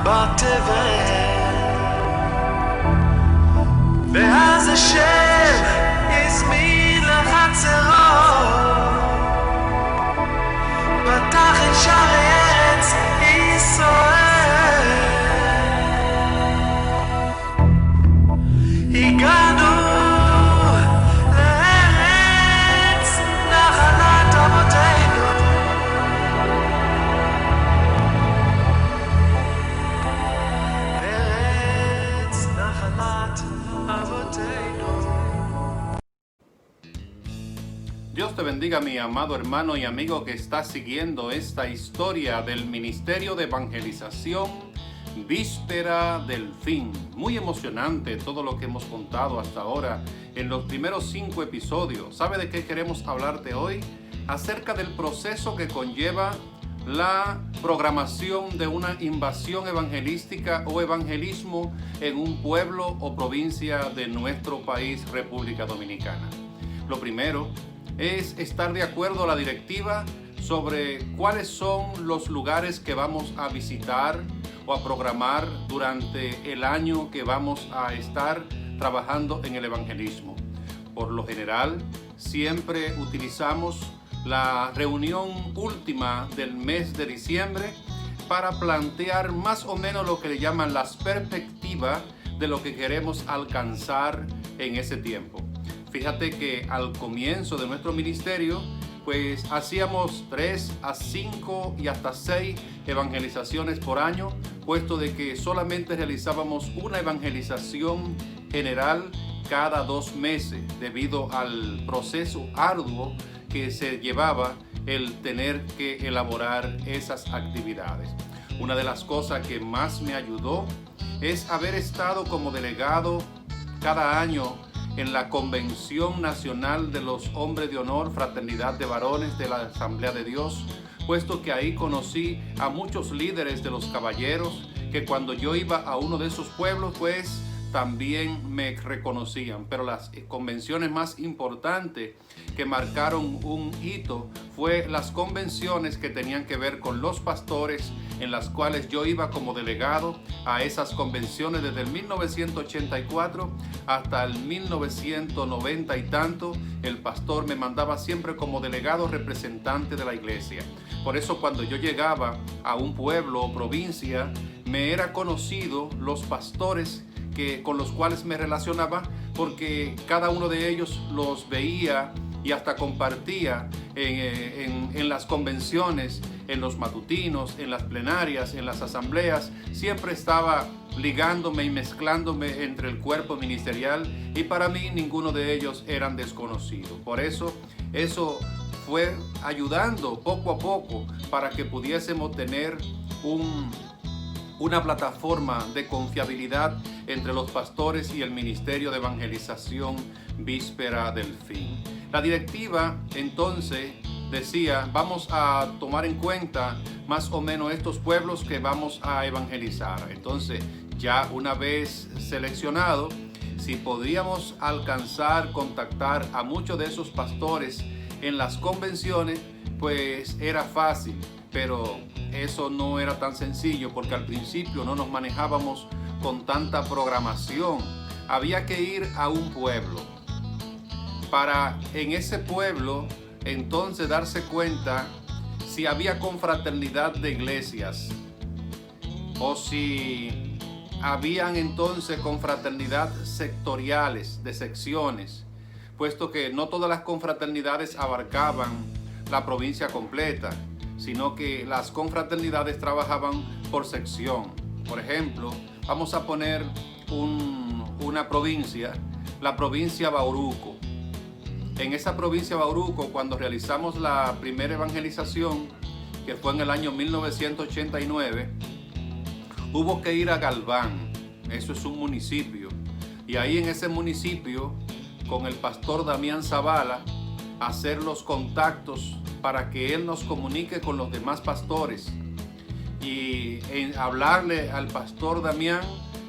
בתבל ואז השם הזמין לחצרו פתח את שערי ארץ ישראל הגענו לארץ נחלת אבותינו ארץ נחלת אבותינו. Dios te bendiga, mi amado hermano y amigo que está siguiendo esta historia del Ministerio de Evangelización Víspera del Fin. Muy emocionante todo lo que hemos contado hasta ahora en los primeros 5 episodios. ¿Sabe de qué queremos hablarte hoy? Acerca del proceso que conlleva la programación de una invasión evangelística o evangelismo en un pueblo o provincia de nuestro país, República Dominicana. Lo primero es estar de acuerdo a la directiva sobre cuáles son los lugares que vamos a visitar o a programar durante el año que vamos a estar trabajando en el evangelismo. Por lo general, siempre utilizamos la reunión última del mes de diciembre para plantear más o menos lo que le llaman las perspectivas de lo que queremos alcanzar en ese tiempo. Fíjate que al comienzo de nuestro ministerio, pues hacíamos 3 a 5 y hasta 6 evangelizaciones por año, puesto de que solamente realizábamos una evangelización general cada 2 meses, debido al proceso arduo que se llevaba el tener que elaborar esas actividades. Una de las cosas que más me ayudó es haber estado como delegado cada año en la Convención Nacional de los Hombres de Honor, Fraternidad de Varones de la Asamblea de Dios, puesto que ahí conocí a muchos líderes de los caballeros que cuando yo iba a uno de esos pueblos, pues también me reconocían. Pero las convenciones más importantes que marcaron un hito fue las convenciones que tenían que ver con los pastores, en las cuales yo iba como delegado a esas convenciones desde el 1984 hasta el 1990 y tanto. El pastor me mandaba siempre como delegado representante de la iglesia. Por eso cuando yo llegaba a un pueblo o provincia, me era conocido los pastores con los cuales me relacionaba, porque cada uno de ellos los veía y hasta compartía en las convenciones, en los matutinos, en las plenarias, en las asambleas. Siempre estaba ligándome y mezclándome entre el cuerpo ministerial, y para mí ninguno de ellos eran desconocidos. Por eso fue ayudando poco a poco para que pudiésemos tener una plataforma de confiabilidad entre los pastores y el Ministerio de Evangelización Víspera del Fin. La directiva entonces decía, vamos a tomar en cuenta más o menos estos pueblos que vamos a evangelizar. Entonces, ya una vez seleccionado, si podíamos alcanzar, contactar a muchos de esos pastores en las convenciones, pues era fácil. Pero eso no era tan sencillo, porque al principio no nos manejábamos con tanta programación. Había que ir a un pueblo para en ese pueblo entonces darse cuenta si había confraternidad de iglesias o si habían entonces confraternidad sectoriales, de secciones, puesto que no todas las confraternidades abarcaban la provincia completa, sino que las confraternidades trabajaban por sección. Por ejemplo, vamos a poner una provincia, la provincia Bauruco. En esa provincia Bauruco, cuando realizamos la primera evangelización, que fue en el año 1989, hubo que ir a Galván. Eso es un municipio. Y ahí en ese municipio, con el pastor Damián Zavala, hacer los contactos para que él nos comunique con los demás pastores y hablarle al pastor Damián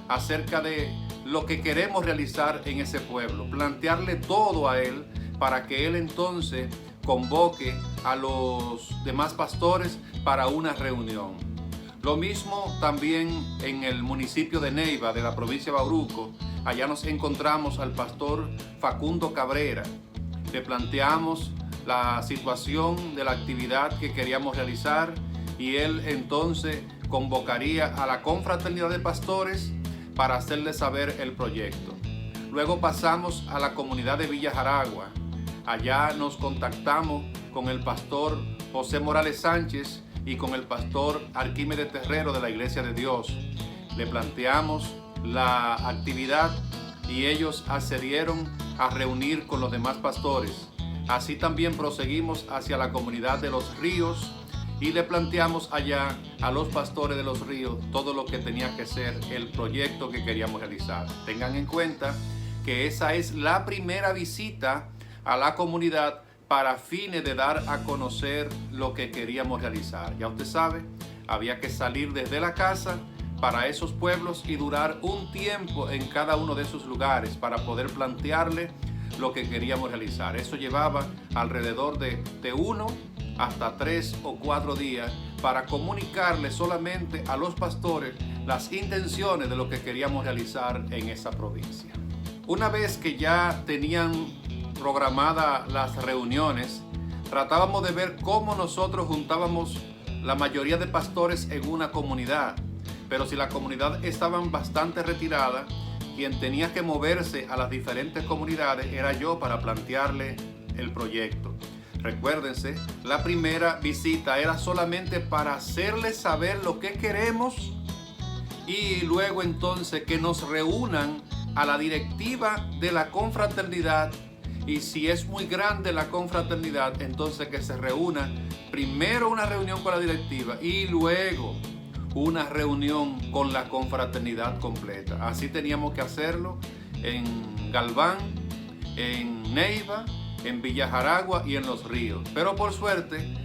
acerca de lo que queremos realizar en ese pueblo, plantearle todo a él para que él entonces convoque a los demás pastores para una reunión. Lo mismo también en el municipio de Neiva, de la provincia de Bauruco. Allá nos encontramos al pastor Facundo Cabrera. Le planteamos la situación de la actividad que queríamos realizar y él entonces convocaría a la confraternidad de pastores para hacerles saber el proyecto. Luego pasamos a la comunidad de Villa Jaragua. Allá nos contactamos con el pastor José Morales Sánchez y con el pastor Arquímedes Terrero de la Iglesia de Dios. Le planteamos la actividad y ellos accedieron a reunir con los demás pastores. Así también proseguimos hacia la comunidad de Los Ríos y le planteamos allá a los pastores de Los Ríos todo lo que tenía que ser el proyecto que queríamos realizar. Tengan en cuenta que esa es la primera visita a la comunidad para fines de dar a conocer lo que queríamos realizar. Ya usted sabe, había que salir desde la casa para esos pueblos y durar un tiempo en cada uno de esos lugares para poder plantearle lo que queríamos realizar. Eso llevaba alrededor de 1 hasta 3 o 4 días para comunicarle solamente a los pastores las intenciones de lo que queríamos realizar en esa provincia. Una vez que ya tenían programadas las reuniones, tratábamos de ver cómo nosotros juntábamos la mayoría de pastores en una comunidad. Pero si la comunidad estaban bastante retirada, quien tenía que moverse a las diferentes comunidades era yo para plantearle el proyecto. Recuérdense, la primera visita era solamente para hacerles saber lo que queremos y luego entonces que nos reúnan a la directiva de la confraternidad. Y si es muy grande la confraternidad, entonces que se reúna primero una reunión con la directiva y luego una reunión con la confraternidad completa. Así teníamos que hacerlo en Galván, en Neiva, en Villa Jaragua y en Los Ríos. Pero por suerte,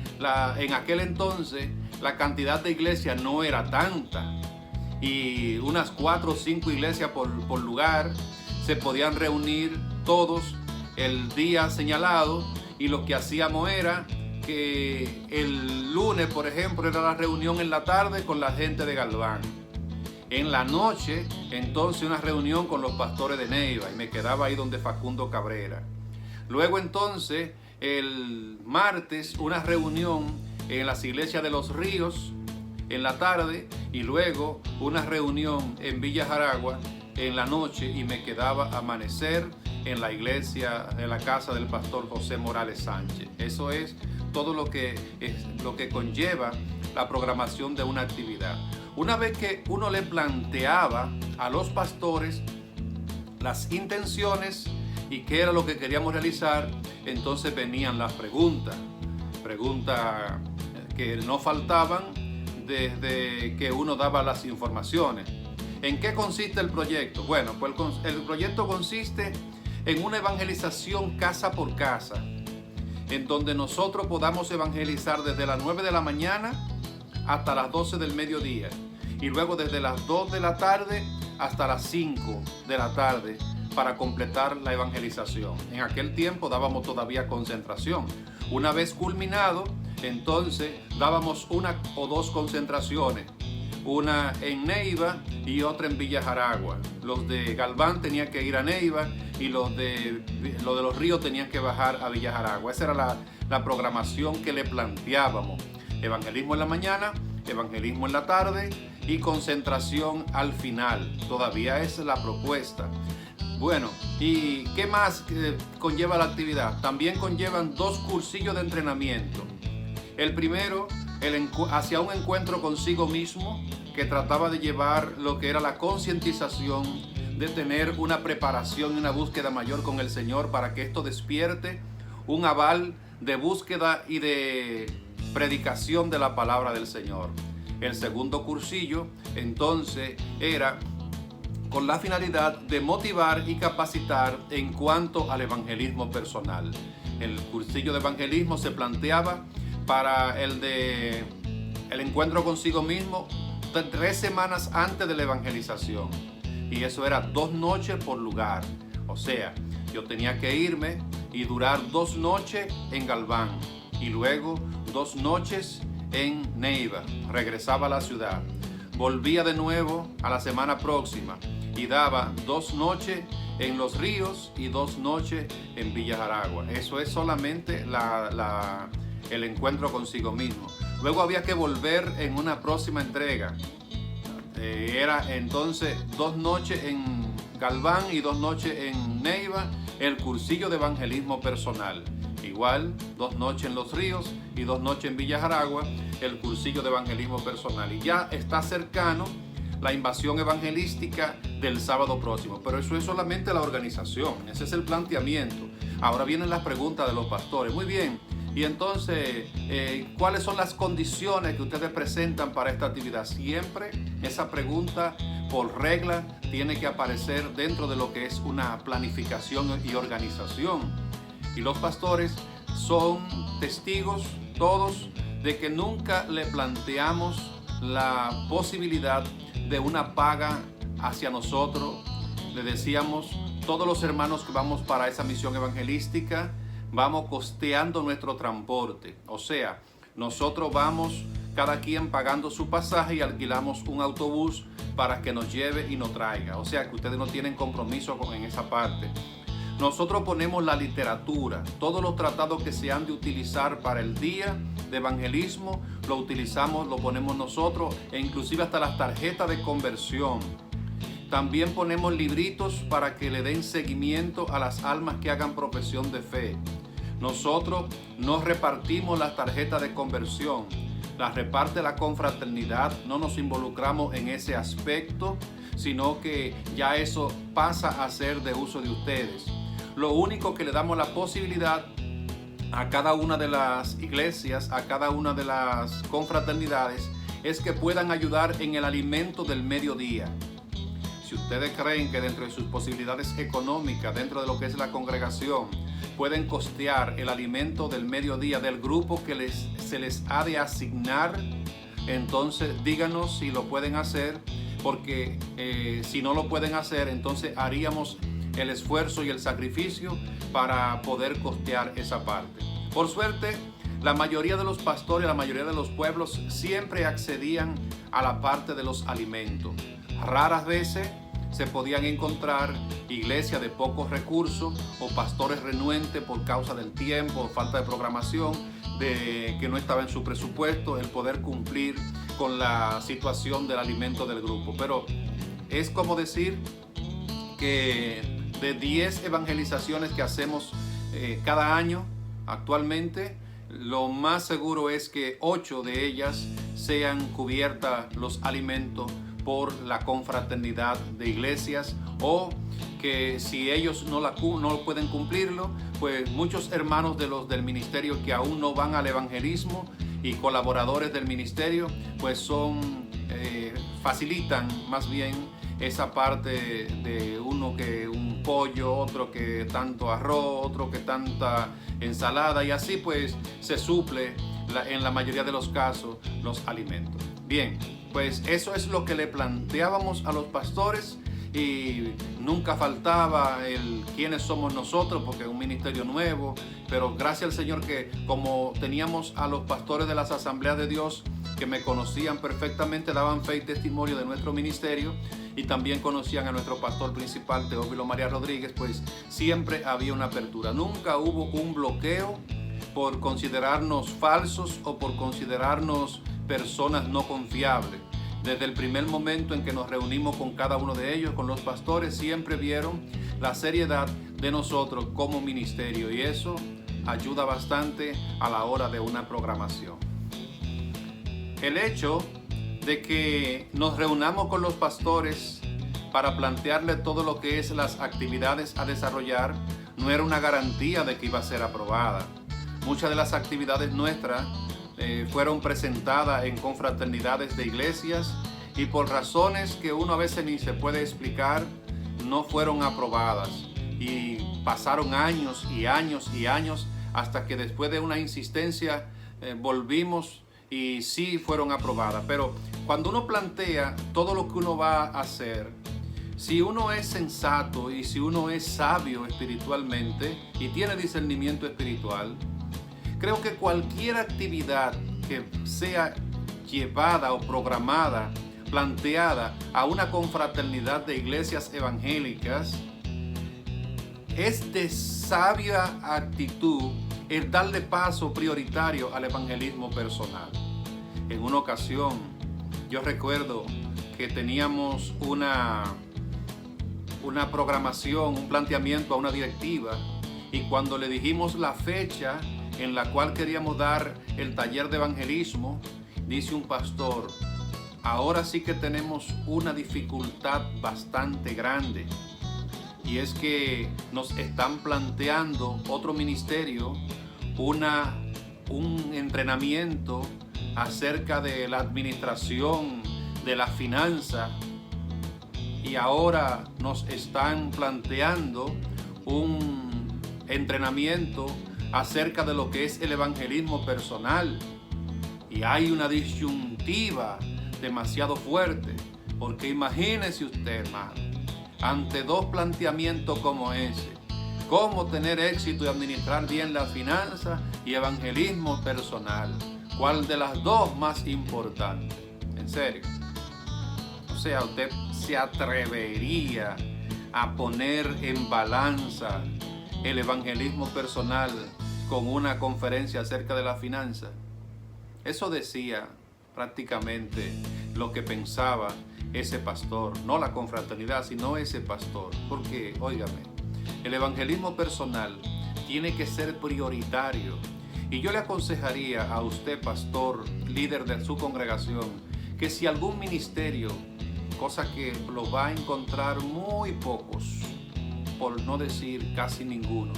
en aquel entonces la cantidad de iglesias no era tanta y unas 4 o 5 iglesias por lugar se podían reunir todos el día señalado, y lo que hacíamos era que el lunes, por ejemplo, era la reunión en la tarde con la gente de Galván. En la noche, entonces, una reunión con los pastores de Neiva, y me quedaba ahí donde Facundo Cabrera. Luego, entonces, el martes, una reunión en las iglesias de Los Ríos en la tarde, y luego una reunión en Villa Jaragua en la noche, y me quedaba amanecer en la iglesia, en la casa del pastor José Morales Sánchez. Eso es todo lo que conlleva la programación de una actividad. Una vez que uno le planteaba a los pastores las intenciones y qué era lo que queríamos realizar, entonces venían las preguntas que no faltaban desde que uno daba las informaciones. ¿En qué consiste el proyecto? Bueno, pues el proyecto consiste en una evangelización casa por casa, en donde nosotros podamos evangelizar desde las 9 de la mañana hasta las 12 del mediodía, y luego desde las 2 de la tarde hasta las 5 de la tarde para completar la evangelización. En aquel tiempo dábamos todavía concentración. Una vez culminado, entonces dábamos 1 o 2 concentraciones, una en Neiva y otra en Villa Jaragua. Los de Galván tenían que ir a Neiva y los de Los Ríos tenían que bajar a Villa Jaragua. Esa era la programación que le planteábamos. Evangelismo en la mañana, evangelismo en la tarde y concentración al final. Todavía es la propuesta. Bueno, ¿y qué más conlleva la actividad? También conllevan 2 cursillos de entrenamiento. El primero, hacia un encuentro consigo mismo, que trataba de llevar lo que era la concientización, de tener una preparación y una búsqueda mayor con el Señor para que esto despierte un aval de búsqueda y de predicación de la palabra del Señor. El segundo cursillo, entonces, era con la finalidad de motivar y capacitar en cuanto al evangelismo personal. El cursillo de evangelismo se planteaba para el encuentro consigo mismo 3 semanas antes de la evangelización, y eso era 2 noches por lugar. O sea, yo tenía que irme y durar 2 noches en Galván y luego 2 noches en Neiva. Regresaba a la ciudad volvía de nuevo a la semana próxima y daba 2 noches en Los Ríos y 2 noches en Villa Jaragua. Eso es solamente el encuentro consigo mismo. Luego había que volver en una próxima entrega. Era entonces 2 noches en Galván y 2 noches en Neiva, el cursillo de evangelismo personal. Igual, 2 noches en Los Ríos y 2 noches en Villa Jaragua, el cursillo de evangelismo personal. Y ya está cercano la invasión evangelística del sábado próximo. Pero eso es solamente la organización, ese es el planteamiento. Ahora vienen las preguntas de los pastores. Muy bien, y entonces, ¿cuáles son las condiciones que ustedes presentan para esta actividad? Siempre esa pregunta, por regla, tiene que aparecer dentro de lo que es una planificación y organización. Y los pastores son testigos todos de que nunca le planteamos la posibilidad de una paga hacia nosotros. Le decíamos, todos los hermanos que vamos para esa misión evangelística, vamos costeando nuestro transporte. O sea, nosotros vamos cada quien pagando su pasaje y alquilamos un autobús para que nos lleve y nos traiga. O sea, que ustedes no tienen compromiso en esa parte. Nosotros ponemos la literatura, todos los tratados que se han de utilizar para el día de evangelismo, lo utilizamos, lo ponemos nosotros, e inclusive hasta las tarjetas de conversión. También ponemos libritos para que le den seguimiento a las almas que hagan profesión de fe. Nosotros no repartimos las tarjetas de conversión, las reparte la confraternidad, no nos involucramos en ese aspecto, sino que ya eso pasa a ser de uso de ustedes. Lo único que le damos la posibilidad a cada una de las iglesias, a cada una de las confraternidades, es que puedan ayudar en el alimento del mediodía. Si ustedes creen que dentro de sus posibilidades económicas, dentro de lo que es la congregación, pueden costear el alimento del mediodía del grupo que se les ha de asignar, entonces díganos si lo pueden hacer, porque si no lo pueden hacer, entonces haríamos el esfuerzo y el sacrificio para poder costear esa parte. Por suerte, la mayoría de los pastores, la mayoría de los pueblos siempre accedían a la parte de los alimentos. Raras veces se podían encontrar iglesias de pocos recursos o pastores renuentes por causa del tiempo o falta de programación, de que no estaba en su presupuesto el poder cumplir con la situación del alimento del grupo. Pero es como decir que de 10 evangelizaciones que hacemos cada año actualmente, lo más seguro es que 8 de ellas sean cubiertas los alimentos por la confraternidad de iglesias, o que si ellos no pueden cumplirlo, pues muchos hermanos del ministerio que aún no van al evangelismo y colaboradores del ministerio, pues facilitan más bien esa parte de uno que un pollo, otro que tanto arroz, otro que tanta ensalada, y así pues se suple en la mayoría de los casos los alimentos. Bien, pues eso es lo que le planteábamos a los pastores, y nunca faltaba el quiénes somos nosotros, porque es un ministerio nuevo, pero gracias al Señor que como teníamos a los pastores de las Asambleas de Dios que me conocían perfectamente, daban fe y testimonio de nuestro ministerio, y también conocían a nuestro pastor principal, Teófilo María Rodríguez, pues siempre había una apertura. Nunca hubo un bloqueo por considerarnos falsos o por considerarnos personas no confiables. Desde el primer momento en que nos reunimos con cada uno de ellos, con los pastores, siempre vieron la seriedad de nosotros como ministerio, y eso ayuda bastante a la hora de una programación. El hecho de que nos reunamos con los pastores para plantearle todo lo que es las actividades a desarrollar no era una garantía de que iba a ser aprobada. Muchas de las actividades nuestras fueron presentadas en confraternidades de iglesias, y por razones que uno a veces ni se puede explicar, no fueron aprobadas, y pasaron años y años y años hasta que después de una insistencia volvimos y sí fueron aprobadas. Pero cuando uno plantea todo lo que uno va a hacer, si uno es sensato y si uno es sabio espiritualmente y tiene discernimiento espiritual, creo que cualquier actividad que sea llevada o programada planteada a una confraternidad de iglesias evangélicas, es de sabia actitud el darle paso prioritario al evangelismo personal. En una ocasión, yo recuerdo que teníamos una programación, un planteamiento a una directiva, y cuando le dijimos la fecha en la cual queríamos dar el taller de evangelismo, dice un pastor: ahora sí que tenemos una dificultad bastante grande, y es que nos están planteando otro ministerio un entrenamiento acerca de la administración de la finanza, y ahora nos están planteando un entrenamiento acerca de lo que es el evangelismo personal. Y hay una disyuntiva demasiado fuerte, porque imagínese usted, hermano, ante dos planteamientos como ese: cómo tener éxito y administrar bien la finanza y evangelismo personal. ¿Cuál de las dos más importante? En serio. O sea, usted se atrevería a poner en balanza el evangelismo personal con una conferencia acerca de la finanza. Eso decía prácticamente lo que pensaba ese pastor, no la confraternidad, sino ese pastor. Porque, óigame, el evangelismo personal tiene que ser prioritario. Y yo le aconsejaría a usted, pastor, líder de su congregación, que si algún ministerio, cosa que lo va a encontrar muy pocos, por no decir casi ninguno,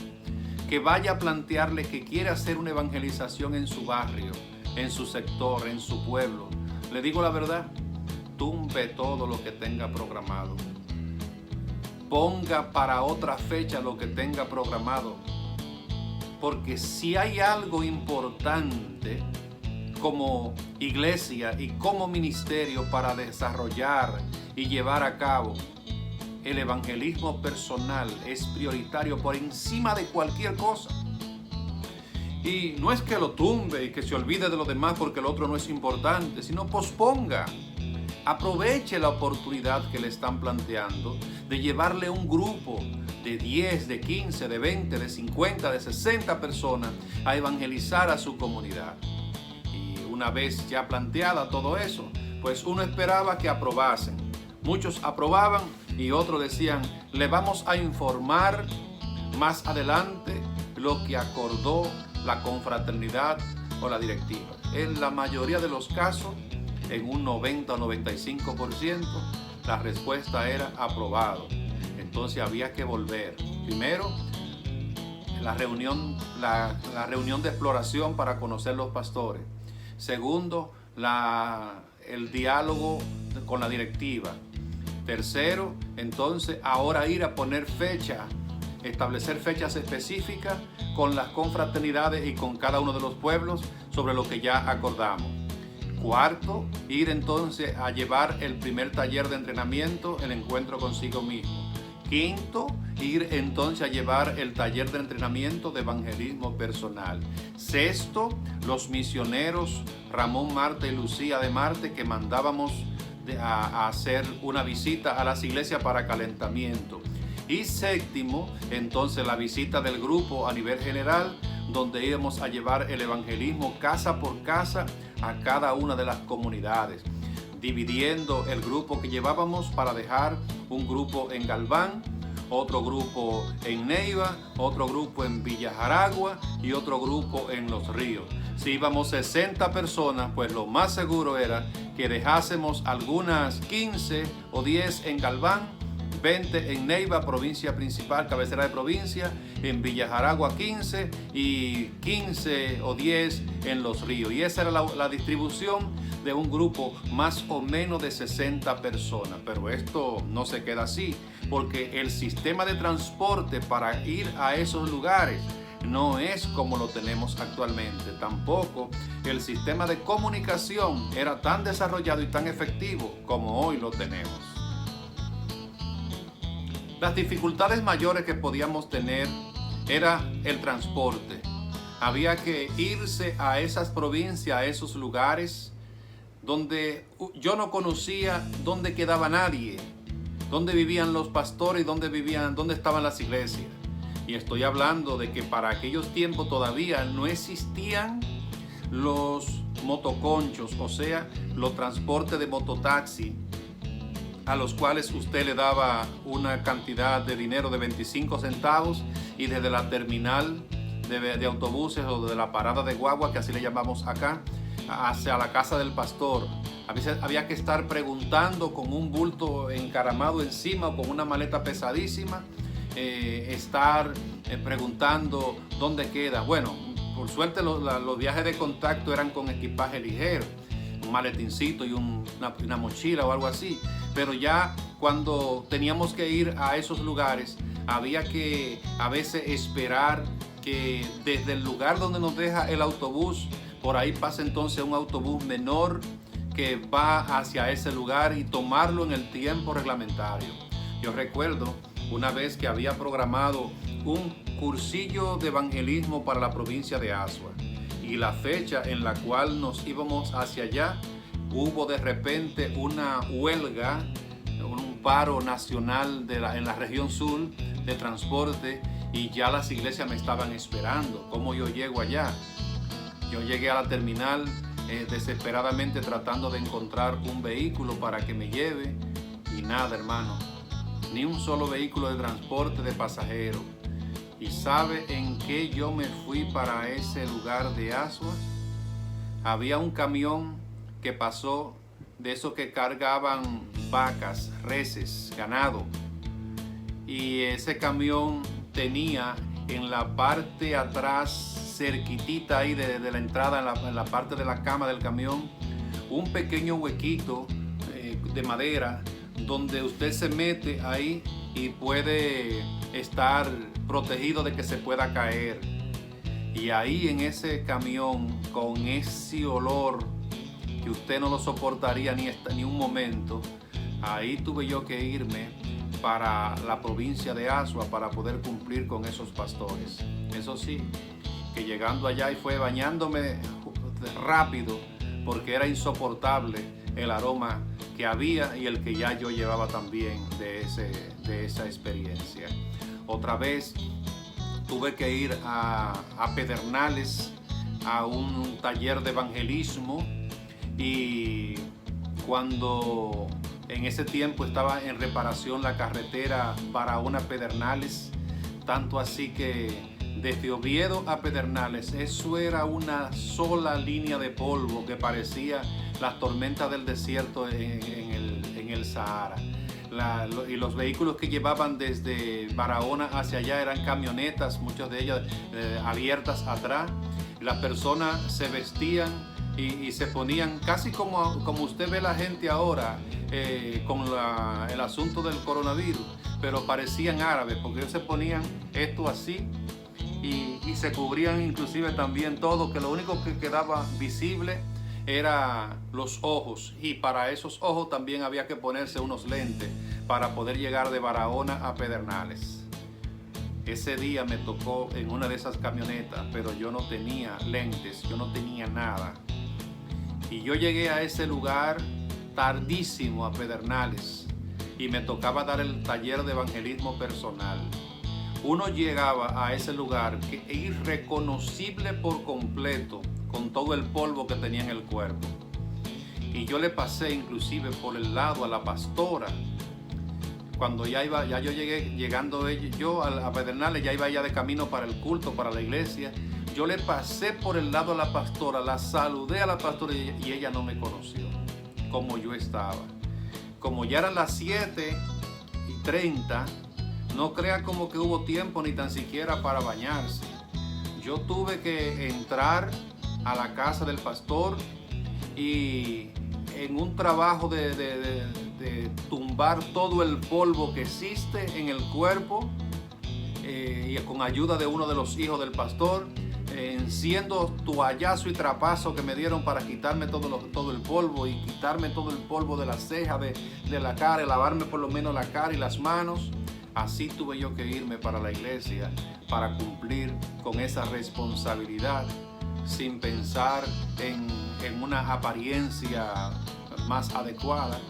que vaya a plantearle que quiere hacer una evangelización en su barrio, en su sector, en su pueblo, le digo la verdad: tumbe todo lo que tenga programado. Ponga para otra fecha lo que tenga programado. Porque si hay algo importante como iglesia y como ministerio para desarrollar y llevar a cabo, el evangelismo personal es prioritario por encima de cualquier cosa. Y no es que lo tumbe y que se olvide de lo demás porque el otro no es importante, sino posponga. Aproveche la oportunidad que le están planteando de llevarle un grupo de 10, de 15, de 20, de 50, de 60 personas a evangelizar a su comunidad. Y una vez ya planteada todo eso, pues uno esperaba que aprobasen. Muchos aprobaban y otros decían: le vamos a informar más adelante lo que acordó la confraternidad o la directiva. En la mayoría de los casos, en un 90 o 95%, la respuesta era aprobado. Entonces había que volver. Primero, la reunión de exploración para conocer los pastores. Segundo, el diálogo con la directiva. Tercero, entonces ahora ir a poner fecha, establecer fechas específicas con las confraternidades y con cada uno de los pueblos sobre lo que ya acordamos. Cuarto, ir entonces a llevar el primer taller de entrenamiento, el encuentro consigo mismo. Quinto, ir entonces a llevar el taller de entrenamiento de evangelismo personal. Sexto, los misioneros Ramón Marte y Lucía de Marte, que mandábamos a hacer una visita a las iglesias para calentamiento. Y séptimo, entonces la visita del grupo a nivel general, donde íbamos a llevar el evangelismo casa por casa a cada una de las comunidades, dividiendo el grupo que llevábamos para dejar un grupo en Galván, otro grupo en Neiva, otro grupo en Villa Jaragua y otro grupo en Los Ríos. Si íbamos 60 personas, pues lo más seguro era que dejásemos algunas 15 o 10 en Galván, 20 en Neiva, provincia principal, cabecera de provincia, en Villa Jaragua 15 y 15 o 10 en Los Ríos. Y esa era la distribución de un grupo más o menos de 60 personas. Pero esto no se queda así, porque el sistema de transporte para ir a esos lugares no es como lo tenemos actualmente. Tampoco el sistema de comunicación era tan desarrollado y tan efectivo como hoy lo tenemos. Las dificultades mayores que podíamos tener era el transporte. Había que irse a esas provincias, a esos lugares, donde yo no conocía dónde quedaba nadie, dónde vivían los pastores y dónde estaban las iglesias. Y estoy hablando de que para aquellos tiempos todavía no existían los motoconchos, o sea, los transportes de mototaxi, a los cuales usted le daba una cantidad de dinero de 25 centavos y desde la terminal de autobuses o de la parada de guagua, que así le llamamos acá, hacia la casa del pastor. A veces había que estar preguntando con un bulto encaramado encima o con una maleta pesadísima, estar preguntando dónde queda. Bueno, por suerte los viajes de contacto eran con equipaje ligero, un maletincito y una mochila o algo así. Pero ya cuando teníamos que ir a esos lugares, había que a veces esperar que desde el lugar donde nos deja el autobús, por ahí pasa entonces un autobús menor que va hacia ese lugar y tomarlo en el tiempo reglamentario. Yo recuerdo una vez que había programado un cursillo de evangelismo para la provincia de Azua, y la fecha en la cual nos íbamos hacia allá, hubo de repente una huelga, un paro nacional en la región sur de transporte, y ya las iglesias me estaban esperando. ¿Cómo yo llego allá? Yo llegué a la terminal desesperadamente tratando de encontrar un vehículo para que me lleve, y nada, hermano, ni un solo vehículo de transporte de pasajeros. ¿Y sabe en qué yo me fui para ese lugar de Azua? Había un camión que pasó, de esos que cargaban vacas, reses, ganado, y ese camión tenía en la parte atrás, cerquitita ahí de la entrada, en la parte de la cama del camión, un pequeño huequito de madera donde usted se mete ahí y puede estar protegido de que se pueda caer. Y ahí en ese camión, con ese olor que usted no lo soportaría ni un momento, ahí tuve yo que irme para la provincia de Azua para poder cumplir con esos pastores. Eso sí, que llegando allá y fue bañándome rápido porque era insoportable el aroma que había y el que ya yo llevaba también de esa experiencia. Otra vez tuve que ir a Pedernales a un taller de evangelismo, y cuando en ese tiempo estaba en reparación la carretera Barahona-Pedernales, tanto así que desde Oviedo a Pedernales eso era una sola línea de polvo que parecía las tormentas del desierto en el Sahara. Y los vehículos que llevaban desde Barahona hacia allá eran camionetas, muchas de ellas abiertas atrás. Las personas se vestían y se ponían casi como usted ve la gente ahora con el asunto del coronavirus, pero parecían árabes porque ellos se ponían esto así y se cubrían inclusive también todo, que lo único que quedaba visible era los ojos, y para esos ojos también había que ponerse unos lentes para poder llegar de Barahona a Pedernales. Ese día me tocó en una de esas camionetas, pero yo no tenía lentes, yo no tenía nada. Y yo llegué a ese lugar tardísimo, a Pedernales, y me tocaba dar el taller de evangelismo personal. Uno llegaba a ese lugar que es irreconocible por completo, con todo el polvo que tenía en el cuerpo. Y yo le pasé inclusive por el lado a la pastora. Cuando ya yo llegando yo a Pedernales, ya iba ya de camino para el culto, para la iglesia. Yo le pasé por el lado a la pastora, la saludé a la pastora y ella no me conoció como yo estaba. Como ya eran las 7:30, no crea como que hubo tiempo ni tan siquiera para bañarse. Yo tuve que entrar a la casa del pastor y en un trabajo de tumbar todo el polvo que existe en el cuerpo, y con ayuda de uno de los hijos del pastor, enciendo toallazo y trapazo que me dieron para quitarme todo el polvo y quitarme todo el polvo de la ceja, de la cara, y lavarme por lo menos la cara y las manos. Así tuve yo que irme para la iglesia para cumplir con esa responsabilidad, sin pensar en en una apariencia más adecuada.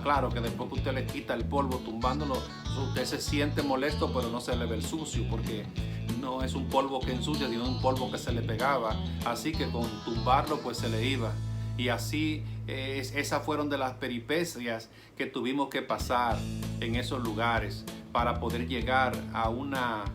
Claro que después que usted le quita el polvo tumbándolo, usted se siente molesto, pero no se le ve el sucio, porque no es un polvo que ensucia, sino un polvo que se le pegaba. Así que con tumbarlo pues se le iba. Y así esas fueron de las peripecias que tuvimos que pasar en esos lugares para poder llegar a una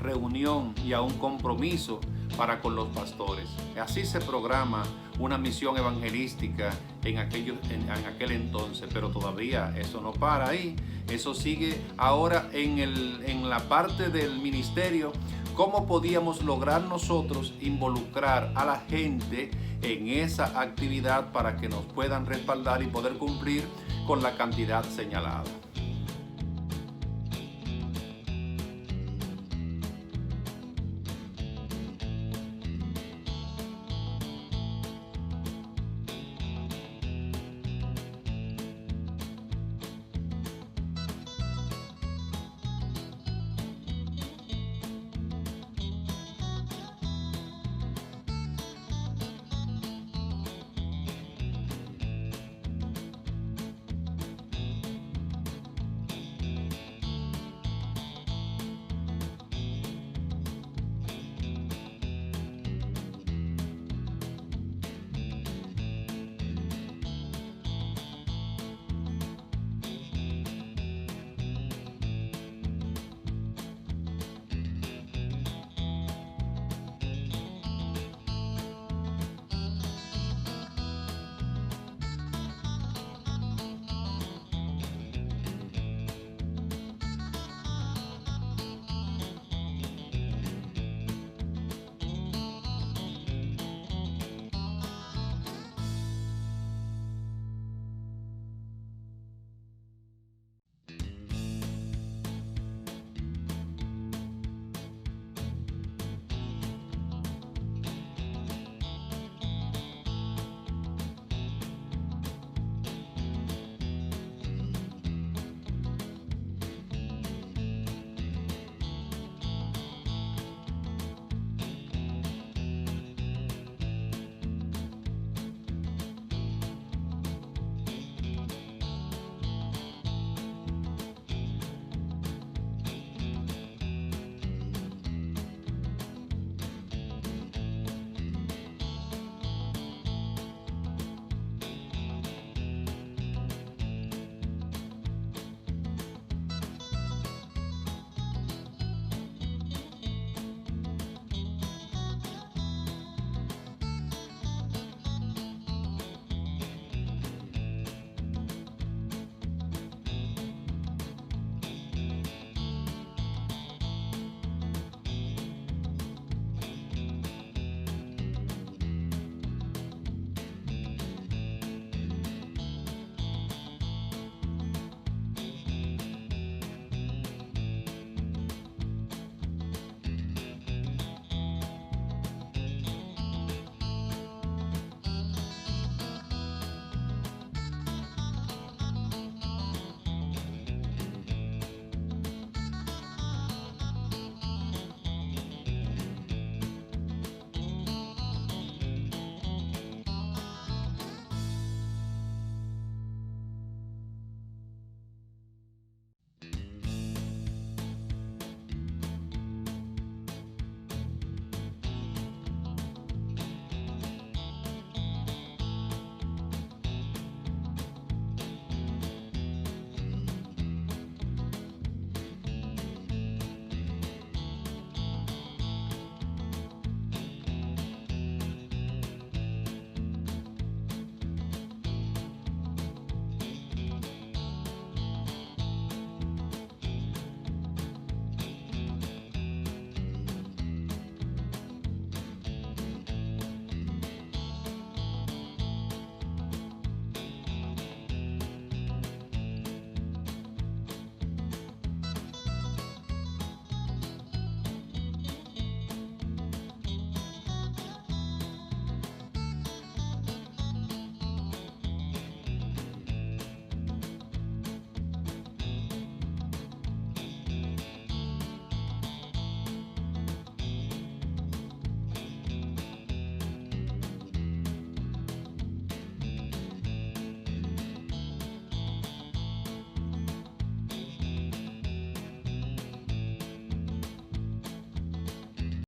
reunión y a un compromiso para con los pastores. Así se programa una misión evangelística en aquel entonces, pero todavía eso no para ahí. Eso sigue ahora en la parte del ministerio. ¿Cómo podíamos lograr nosotros involucrar a la gente en esa actividad para que nos puedan respaldar y poder cumplir con la cantidad señalada?